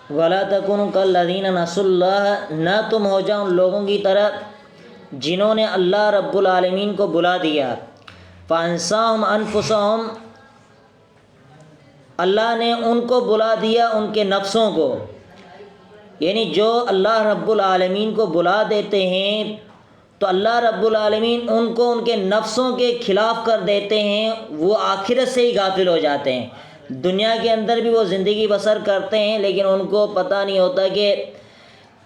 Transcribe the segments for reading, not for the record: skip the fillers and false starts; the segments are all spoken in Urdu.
وَلَا تَكُونُوا كَالَّذِينَ نَسُوا اللَّهَ، نہ تم ہو جاؤ ان لوگوں کی طرح جنہوں نے اللہ رب العالمین کو بلا دیا، فَأَنسَاهُمْ أَنفُسَهُمْ، اللہ نے ان کو بلا دیا ان کے نفسوں کو، یعنی جو اللہ رب العالمین کو بلا دیتے ہیں تو اللہ رب العالمین ان کو ان کے نفسوں کے خلاف کر دیتے ہیں، وہ آخرت سے ہی غافل ہو جاتے ہیں۔ دنیا کے اندر بھی وہ زندگی بسر کرتے ہیں لیکن ان کو پتہ نہیں ہوتا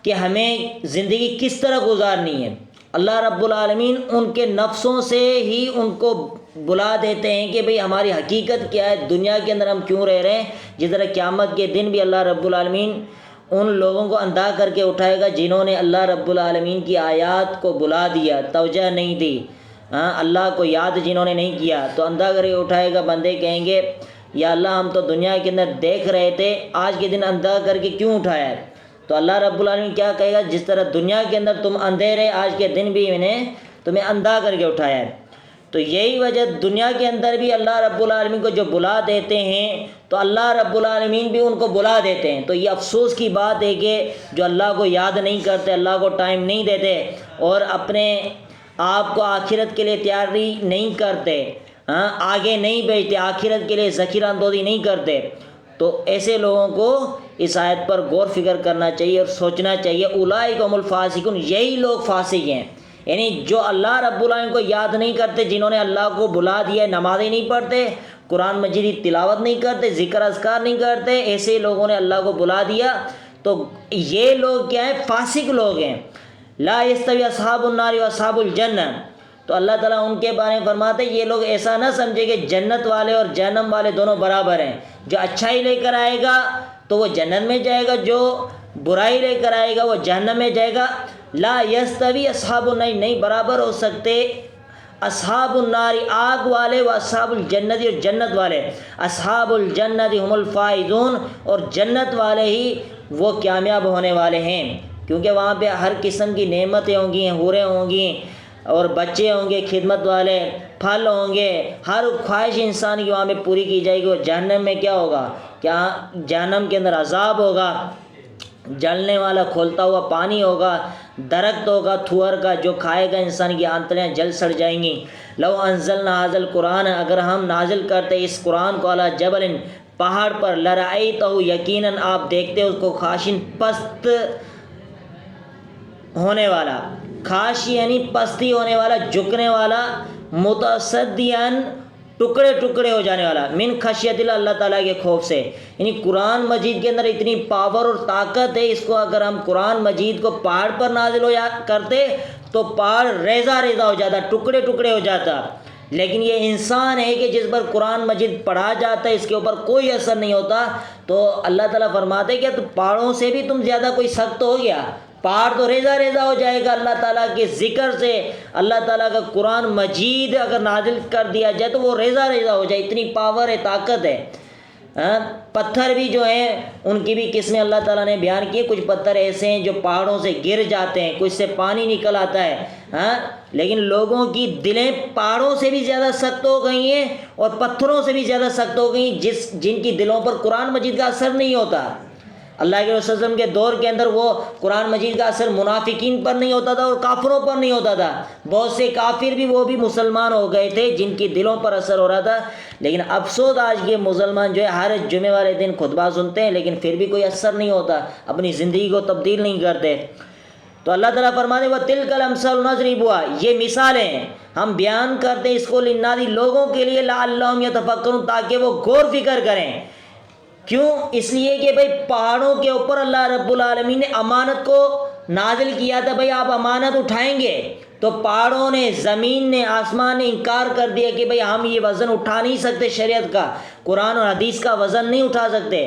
کہ ہمیں زندگی کس طرح گزارنی ہے۔ اللہ رب العالمین ان کے نفسوں سے ہی ان کو بلا دیتے ہیں کہ بھئی ہماری حقیقت کیا ہے، دنیا کے اندر ہم کیوں رہ رہے ہیں۔ جس طرح قیامت کے دن بھی اللہ رب العالمین ان لوگوں کو اندھا کر کے اٹھائے گا جنہوں نے اللہ رب العالمین کی آیات کو بلا دیا، توجہ نہیں دی، اللہ کو یاد جنہوں نے نہیں کیا، تو اندھا کر کے اٹھائے گا۔ بندے کہیں گے یا اللہ ہم تو دنیا کے اندر دیکھ رہے تھے، آج کے دن اندھا کر کے کیوں اٹھایا ہے؟ تو اللہ رب العالمین کیا کہے گا، جس طرح دنیا کے اندر تم اندھے رہے، آج کے دن بھی میں نے تمہیں اندھا کر کے اٹھایا ہے۔ تو یہی وجہ دنیا کے اندر بھی اللہ رب العالمین کو جو بلا دیتے ہیں تو اللہ رب العالمین بھی ان کو بلا دیتے ہیں۔ تو یہ افسوس کی بات ہے کہ جو اللہ کو یاد نہیں کرتے، اللہ کو ٹائم نہیں دیتے اور اپنے آپ کو آخرت کے لیے تیاری نہیں کرتے، آگے نہیں بھیجتے، آخرت کے لیے ذخیرہ اندوزی نہیں کرتے، تو ایسے لوگوں کو اس آیت پر غور فکر کرنا چاہیے اور سوچنا چاہیے۔ اولئک هم الفاسقون، یہی لوگ فاسق ہیں، یعنی جو اللہ رب العالمین کو یاد نہیں کرتے، جنہوں نے اللہ کو بلا دیا، نمازیں نہیں پڑھتے، قرآن مجید کی تلاوت نہیں کرتے، ذکر اذکار نہیں کرتے، ایسے لوگوں نے اللہ کو بلا دیا، تو یہ لوگ کیا ہیں؟ فاسق لوگ ہیں۔ لا یستوی اصحاب النار و اصحاب الجنہ، تو اللہ تعالیٰ ان کے بارے میں فرماتے ہیں یہ لوگ ایسا نہ سمجھے کہ جنت والے اور جہنم والے دونوں برابر ہیں، جو اچھائی لے کر آئے گا تو وہ جنت میں جائے گا، جو برائی لے کر آئے گا وہ جہنم میں جائے گا۔ لا یستوی اصحاب النار، نہیں برابر ہو سکتے اصحاب النار آگ والے و اصحاب الجنت اور جنت والے۔ اصحاب الجنت هم الفائزون، اور جنت والے ہی وہ کامیاب ہونے والے ہیں، کیونکہ وہاں پہ ہر قسم کی نعمتیں ہوں گی، حوریں ہوں گی اور بچے ہوں گے، خدمت والے، پھل ہوں گے، ہر خواہش انسان کی وہاں پہ پوری کی جائے گی۔ اور جہنم میں کیا ہوگا؟ کیا جہنم کے اندر عذاب ہوگا، جلنے والا کھولتا ہوا پانی ہوگا، درخت ہوگا تھور کا جو کھائے گا انسان کی آنتڑیاں جل سڑ جائیں گی۔ لو انزلنا ھذا القرآن، اگر ہم نازل کرتے اس قرآن کو علی جبل، پہاڑ پر، لرأیتہ، یقیناً آپ دیکھتے اس کو خاشن، پست ہونے والا، خاش یعنی پستی ہونے والا، جھکنے والا، متصدیان، ٹکڑے ٹکڑے ہو جانے والا، من خشیت اللہ، اللہ تعالیٰ کے خوف سے۔ یعنی قرآن مجید کے اندر اتنی پاور اور طاقت ہے، اس کو اگر ہم قرآن مجید کو پہاڑ پر نازل ہو کرتے تو پہاڑ ریزہ ریزہ ہو جاتا، ٹکڑے ٹکڑے ہو جاتا۔ لیکن یہ انسان ہے کہ جس پر قرآن مجید پڑھا جاتا ہے اس کے اوپر کوئی اثر نہیں ہوتا، تو اللہ تعالیٰ فرماتے کہ تو پہاڑوں سے بھی تم زیادہ کوئی سخت ہو گیا؟ پہاڑ تو ریزہ ریزہ ہو جائے گا اللہ تعالیٰ کے ذکر سے۔ اللہ تعالیٰ کا قرآن مجید اگر نازل کر دیا جائے تو وہ ریزہ ریزہ ہو جائے، اتنی پاور ہے، طاقت ہے۔ پتھر بھی جو ہیں ان کی بھی قسمیں اللہ تعالیٰ نے بیان کی، کچھ پتھر ایسے ہیں جو پہاڑوں سے گر جاتے ہیں، کچھ سے پانی نکل آتا ہے، لیکن لوگوں کی دلیں پہاڑوں سے بھی زیادہ سخت ہو گئی ہیں اور پتھروں سے بھی زیادہ سخت ہو گئی ہیں، جن کی دلوں پر قرآن مجید کا اثر نہیں ہوتا۔ اللہ کے رسول صلی اللہ علیہ وسلم کے دور کے اندر وہ قرآن مجید کا اثر منافقین پر نہیں ہوتا تھا اور کافروں پر نہیں ہوتا تھا، بہت سے کافر بھی وہ بھی مسلمان ہو گئے تھے جن کی دلوں پر اثر ہو رہا تھا۔ لیکن افسوس آج کے مسلمان جو ہے ہر جمعے والے دن خطبہ سنتے ہیں لیکن پھر بھی کوئی اثر نہیں ہوتا، اپنی زندگی کو تبدیل نہیں کرتے۔ تو اللہ تعالیٰ فرماتے ہیں وَتِلْكَ الْأَمْثَالُ نَضْرِبُهَا، یہ مثالیں ہم بیان کرتے ہیں اس کو للناس، لوگوں کے لیے، لعلہم یتفکرون، تاکہ وہ غور فکر کریں۔ کیوں؟ اس لیے کہ بھئی پہاڑوں کے اوپر اللہ رب العالمین نے امانت کو نازل کیا تھا، بھئی آپ امانت اٹھائیں گے، تو پہاڑوں نے، زمین نے، آسمان نے انکار کر دیا کہ بھئی ہم یہ وزن اٹھا نہیں سکتے، شریعت کا، قرآن اور حدیث کا وزن نہیں اٹھا سکتے۔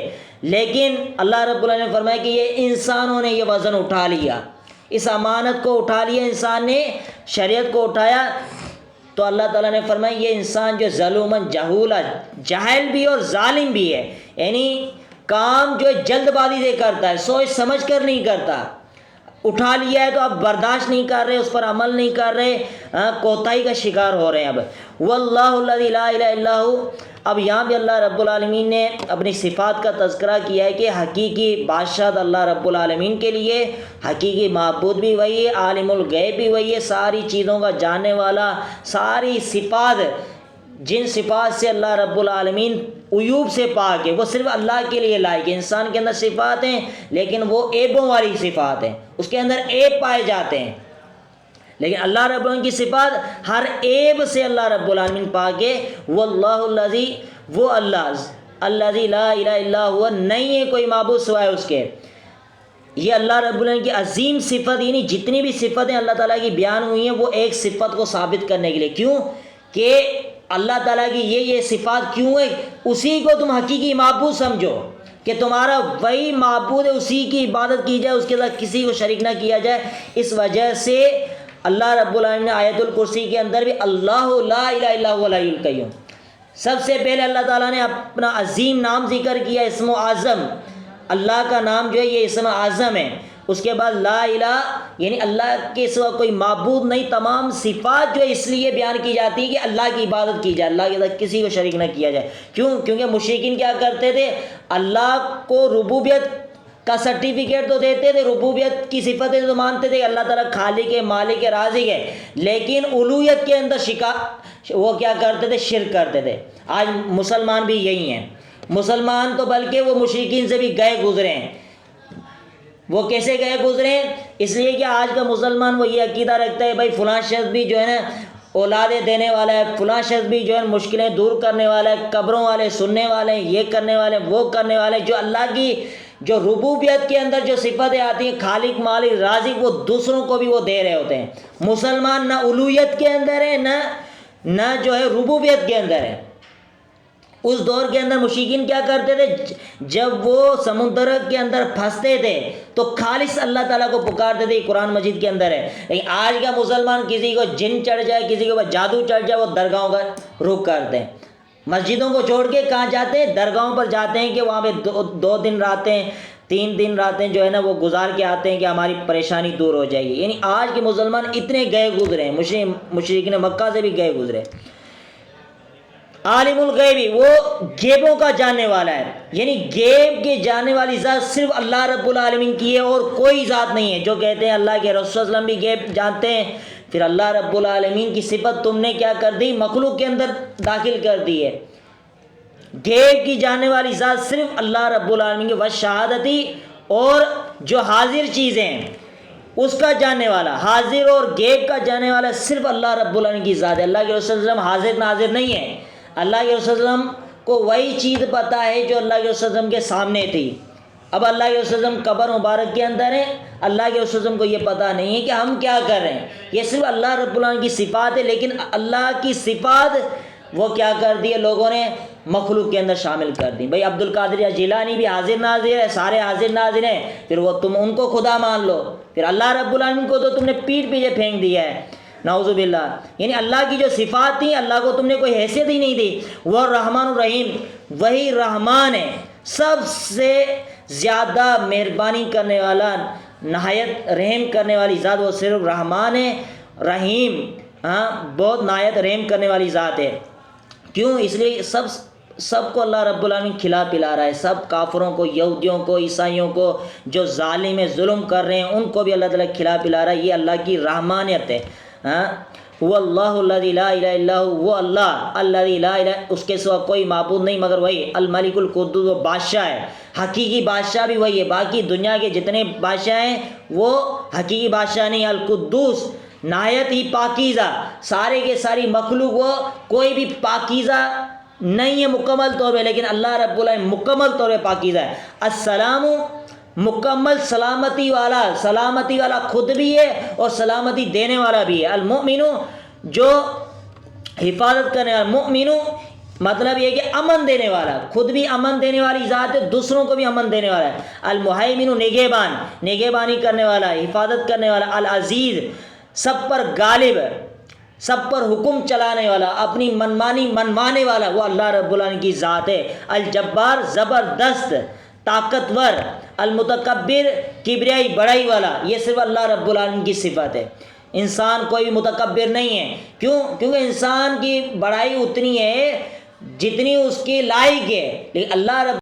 لیکن اللہ رب العالمین نے فرمایا کہ یہ انسانوں نے یہ وزن اٹھا لیا، اس امانت کو اٹھا لیا، انسان نے شریعت کو اٹھایا۔ تو اللہ تعالیٰ نے فرمایا یہ انسان جو ظلومن جہولا، جاہل بھی اور ظالم بھی ہے، یعنی کام جو جلد بازی سے کرتا ہے، سوچ سمجھ کر نہیں کرتا، اٹھا لیا ہے تو اب برداشت نہیں کر رہے، اس پر عمل نہیں کر رہے، کوتاہی کا شکار ہو رہے ہیں۔ اب واللہ الذی لا الہ الا ہو، اب یہاں بھی اللہ رب العالمین نے اپنی صفات کا تذکرہ کیا ہے کہ حقیقی بادشاہ اللہ رب العالمین کے لیے، حقیقی معبود بھی وہی ہے، عالم الغیب بھی وہی ہے، ساری چیزوں کا جاننے والا، ساری صفات جن صفات سے اللہ رب العالمین عیوب سے پاک ہے وہ صرف اللہ کے لیے لائق ہے۔ انسان کے اندر صفات ہیں لیکن وہ عیبوں والی صفات ہیں، اس کے اندر عیب پائے جاتے ہیں، لیکن اللہ رب العالمین کی صفات ہر عیب سے اللہ رب العالمین پاک ہے۔ واللہ الذی، وہ اللہ الذی لا الہ الا ہوا، نہیں ہے کوئی معبود سوائے اس کے۔ یہ اللہ رب العالمین کی عظیم صفت، یعنی جتنی بھی صفتیں اللہ تعالیٰ کی بیان ہوئی ہیں وہ ایک صفت کو ثابت کرنے کے لیے، کیوں کہ اللہ تعالیٰ کی یہ صفات کیوں ہے، اسی کو تم حقیقی معبود سمجھو کہ تمہارا وہی معبود ہے، اسی کی عبادت کی جائے، اس کے ساتھ کسی کو شریک نہ کیا جائے۔ اس وجہ سے اللہ رب العالمین نے آیت الکرسی کے اندر بھی اللہ لا الہ الا هو الحی القیوم، سب سے پہلے اللہ تعالیٰ نے اپنا عظیم نام ذکر کیا، اسم و اعظم، اللہ کا نام جو ہے یہ اسم اعظم ہے۔ اس کے بعد لا الہ، یعنی اللہ کے سوا کوئی معبود نہیں، تمام صفات جو ہے اس لیے بیان کی جاتی ہے کہ اللہ کی عبادت کی جائے، اللہ کے ساتھ کسی کو شریک نہ کیا جائے۔ کیونکہ مشرکین کیا کرتے تھے، اللہ کو ربوبیت کا سرٹیفکیٹ تو دیتے تھے، ربوبیت کی صفتیں تو مانتے تھے کہ اللہ تعالیٰ خالق ہے، مالک ہے، رازق ہے، لیکن الوہیت کے اندر وہ کیا کرتے تھے، شرک کرتے تھے۔ آج مسلمان بھی یہی ہیں، مسلمان تو بلکہ وہ مشرکین سے بھی گئے گزرے ہیں۔ وہ کیسے گئے گزرے ہیں؟ اس لیے کہ آج کا مسلمان وہ یہ عقیدہ رکھتا ہے بھائی فلاں شخص بھی جو ہے نا اولادیں دینے والا ہے، فلاں شخص بھی جو ہے مشکلیں دور کرنے والا ہے، قبروں والے سننے والے ہیں، یہ کرنے والے وہ کرنے والے، جو اللہ کی جو ربوبیت کے اندر جو صفتیں آتی ہیں، خالق مالک رازق، وہ دوسروں کو بھی وہ دے رہے ہوتے ہیں۔ مسلمان نہ الوہیت کے اندر ہے، نہ جو ہے ربوبیت کے اندر ہے۔ اس دور کے اندر مشرکین کیا کرتے تھے، جب وہ سمندر کے اندر پھنستے تھے تو خالص اللہ تعالیٰ کو پکارتے تھے، قرآن مجید کے اندر ہے۔ لیکن آج کا مسلمان کسی کو جن چڑھ جائے، کسی کے اوپر جادو چڑھ جائے، وہ درگاہوں کا رخ کرتے ہیں، مسجدوں کو چھوڑ کے کہاں جاتے ہیں، درگاہوں پر جاتے ہیں کہ وہاں پہ 2 دن راتیں 3 دن راتیں جو ہے نا وہ گزار کے آتے ہیں کہ ہماری پریشانی دور ہو جائے گی۔ یعنی آج کے مسلمان اتنے گئے گزرے ہیں، مشرکین مکہ سے بھی گئے گزرے۔ عالم الغیبی، وہ غیبوں کا جاننے والا ہے، یعنی غیب کے جاننے والی ذات صرف اللہ رب العالمین کی ہے اور کوئی ذات نہیں ہے۔ جو کہتے ہیں اللہ کے رسول صلی اللہ علیہ وسلم بھی غیب جانتے ہیں، پھر اللہ رب العالمین کی صفت تم نے کیا کر دی، مخلوق کے اندر داخل کر دی ہے۔ غیب کی جاننے والی ذات صرف اللہ رب العالمین کی، وشہادتی، اور جو حاضر چیزیں ہیں اس کا جاننے والا، حاضر اور غیب کا جاننے والا صرف اللہ رب العالمین کی ذات ہے۔ اللہ کے رسول صلی اللہ علیہ وسلم حاضر ناظر نہیں ہے، اللہ کے رسول صلی اللہ علیہ وسلم کو وہی چیز پتہ ہے جو اللہ کے رسول صلی اللہ علیہ وسلم کے سامنے تھی۔ اب اللہ کے رسول صلی اللہ علیہ وسلم قبر مبارک کے اندر ہیں، اللہ کے رسول صلی اللہ علیہ وسلم کو یہ پتہ نہیں ہے کہ ہم کیا کر رہے ہیں، یہ صرف اللہ رب العالمین کی صفات ہے، لیکن اللہ کی صفات وہ کیا کر دی ہے لوگوں نے، مخلوق کے اندر شامل کر دی۔ بھائی عبد القادر یا جیلانی بھی حاضر ناظر ہے، سارے حاضر ناظر ہیں، پھر وہ تم ان کو خدا مان لو، پھر اللہ رب العالمین کو تو تم نے پیٹھ پیچھے پھینک دیا ہے، نعوذ باللہ۔ یعنی اللہ کی جو صفات تھیں، اللہ کو تم نے کوئی حیثیت ہی نہیں دی۔ وہ الرحمن الرحیم، وہی رحمان ہے، سب سے زیادہ مہربانی کرنے والا، نہایت رحم کرنے والی ذات وہ صرف رحمان ہے، رحیم، بہت نہایت رحم کرنے والی ذات ہے۔ کیوں؟ اس لیے سب کو اللہ رب العالمین کھلا پلا رہا ہے، سب کافروں کو، یہودیوں کو، عیسائیوں کو، جو ظالم ظلم کر رہے ہیں ان کو بھی اللہ تعالیٰ کھلا پلا رہا ہے۔ یہ اللہ کی رحمانیت ہے۔ وہ اللہ الذی لا الہ الا هو، وہ اللہ الذی لا الہ، اس کے سوا کوئی معبود نہیں مگر وہی، الملک القدوس، وہ بادشاہ ہے، حقیقی بادشاہ بھی وہی ہے۔ باقی دنیا کے جتنے بادشاہ ہیں وہ حقیقی بادشاہ نہیں، القدوس، نہایت ہی پاکیزہ، سارے کے ساری مخلوق وہ کوئی بھی پاکیزہ نہیں ہے مکمل طور پہ، لیکن اللہ رب العالمین مکمل طور پہ پاکیزہ ہے۔ السلام، مکمل سلامتی والا خود بھی ہے اور سلامتی دینے والا بھی ہے۔ المؤمن، جو حفاظت کرنے والا، مؤمن مطلب یہ کہ امن دینے والا، خود بھی امن دینے والی ذات ہے، دوسروں کو بھی امن دینے والا ہے۔ المہیمن، نگہبانی کرنے والا، حفاظت کرنے والا۔ العزیز، سب پر غالب، سب پر حکم چلانے والا، اپنی منمانی منوانے والا، وہ اللہ رب العالمین کی ذات ہے۔ الجبار، زبردست، طاقتور۔ المتکبر، کبریائی بڑائی والا، یہ صرف اللہ رب العالمین کی صفت ہے۔ انسان کوئی بھی متکبر نہیں ہے، کیوں؟ کیونکہ انسان کی بڑائی اتنی ہے جتنی اس کی لائق ہے، لیکن اللہ رب